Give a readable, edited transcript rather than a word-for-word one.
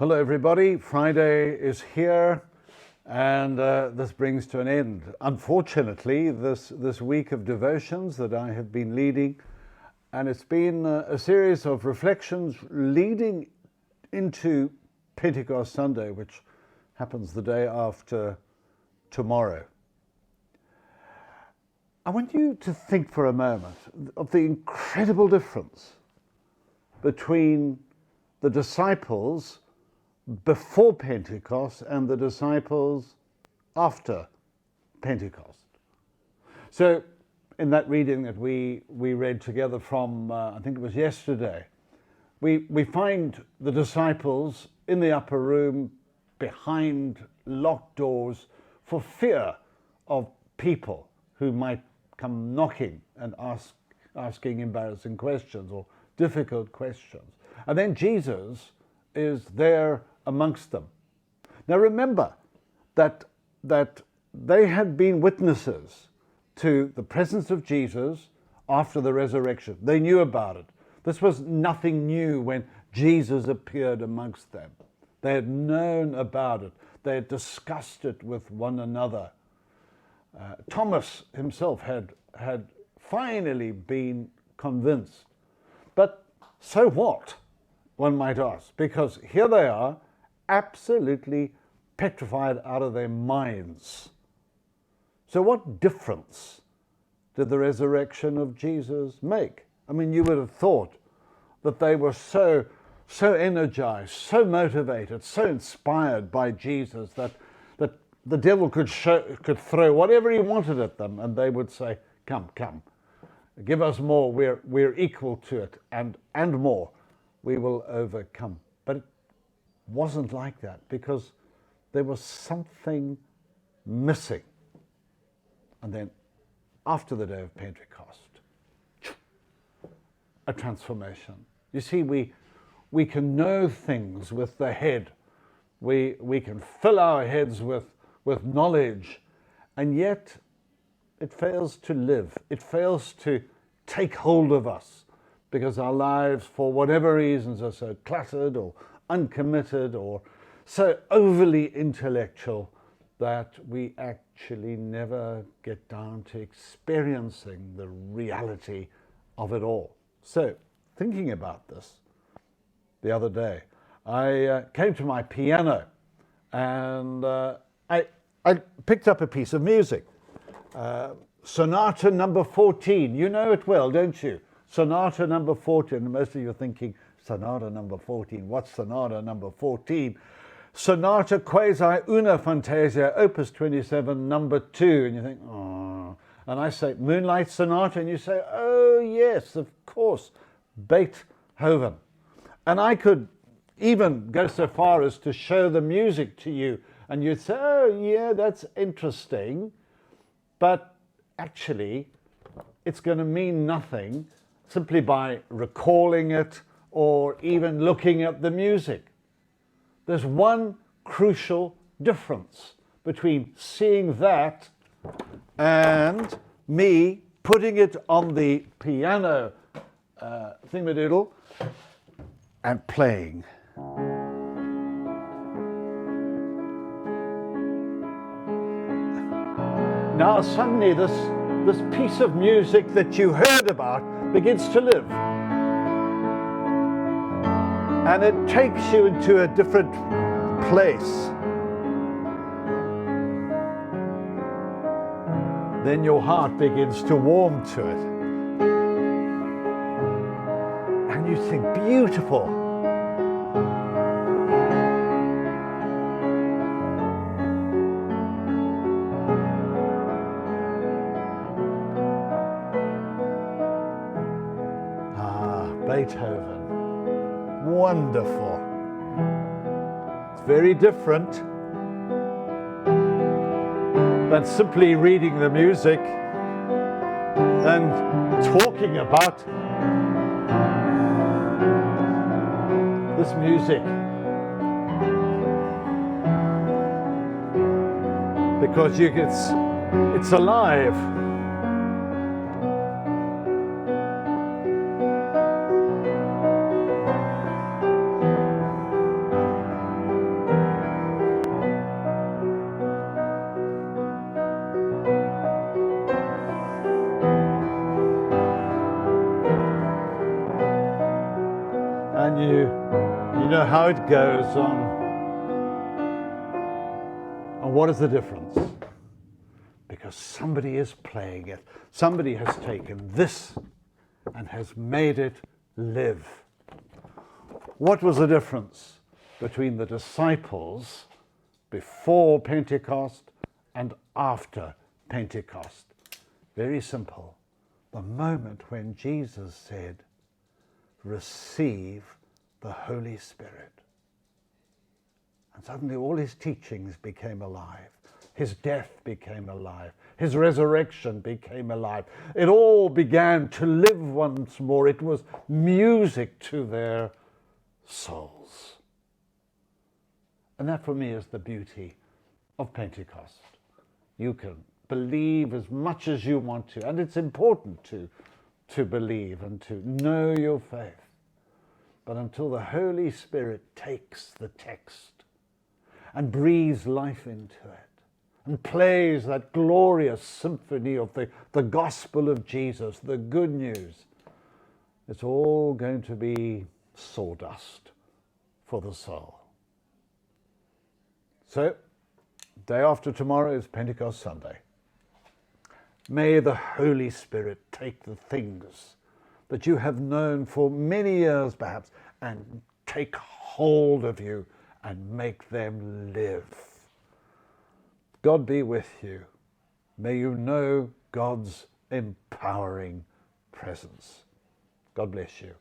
Hello everybody, Friday is here and this brings to an end, unfortunately, this week of devotions that I have been leading, and it's been a series of reflections leading into Pentecost Sunday, which happens the day after tomorrow. I want you to think for a moment of the incredible difference between the disciples before Pentecost and the disciples after Pentecost. So in that reading that we read together from, I think it was yesterday, we find the disciples in the upper room behind locked doors for fear of people who might come knocking and asking embarrassing questions or difficult questions. And then Jesus is there amongst them. Now remember that they had been witnesses to the presence of Jesus after the resurrection. They knew about it. This was nothing new when Jesus appeared amongst them. They had known about it. They had discussed it with one another. Thomas himself had finally been convinced. But so what, one might ask, because here they are, absolutely petrified out of their minds. So what difference did the resurrection of Jesus make? I mean, you would have thought that they were so energized, so motivated, so inspired by Jesus that the devil could throw whatever he wanted at them, and they would say, "Come, give us more. We're equal to it, and more. We will overcome." But it wasn't like that, because there was something missing. And then after the day of Pentecost, a transformation. You see, we can know things with the head. We can fill our heads with knowledge, and yet it fails to live. It fails to take hold of us, because our lives, for whatever reasons, are so cluttered or uncommitted or so overly intellectual that we actually never get down to experiencing the reality of it all. So, thinking about this the other day, I came to my piano and I picked up a piece of music. Sonata number 14. You know it well, don't you? Sonata number 14. Most of you are thinking, Sonata number 14. What's Sonata number 14? Sonata quasi una fantasia, opus 27, number 2. And you think, oh. And I say, Moonlight Sonata. And you say, oh, yes, of course, Beethoven. And I could even go so far as to show the music to you. And you'd say, oh, yeah, that's interesting. But actually, it's going to mean nothing simply by recalling it or even looking at the music. There's one crucial difference between seeing that and me putting it on the piano thingamadoodle and playing. Now suddenly this piece of music that you heard about begins to live. And it takes you into a different place. Then your heart begins to warm to it. And you think, beautiful. Beethoven. Wonderful. It's very different than simply reading the music and talking about this music. Because it's alive. how it goes on. And what is the difference? Because somebody is playing it. Somebody has taken this and has made it live. What was the difference between the disciples before Pentecost and after Pentecost? Very simple. The moment when Jesus said, receive the Holy Spirit. And suddenly all his teachings became alive. His death became alive. His resurrection became alive. It all began to live once more. It was music to their souls. And that for me is the beauty of Pentecost. You can believe as much as you want to, and it's important to believe and to know your faith. But until the Holy Spirit takes the text and breathes life into it and plays that glorious symphony of the gospel of Jesus, the good news, it's all going to be sawdust for the soul. So, day after tomorrow is Pentecost Sunday. May the Holy Spirit take the things that you have known for many years perhaps and take hold of you and make them live. God be with you. May you know God's empowering presence. God bless you.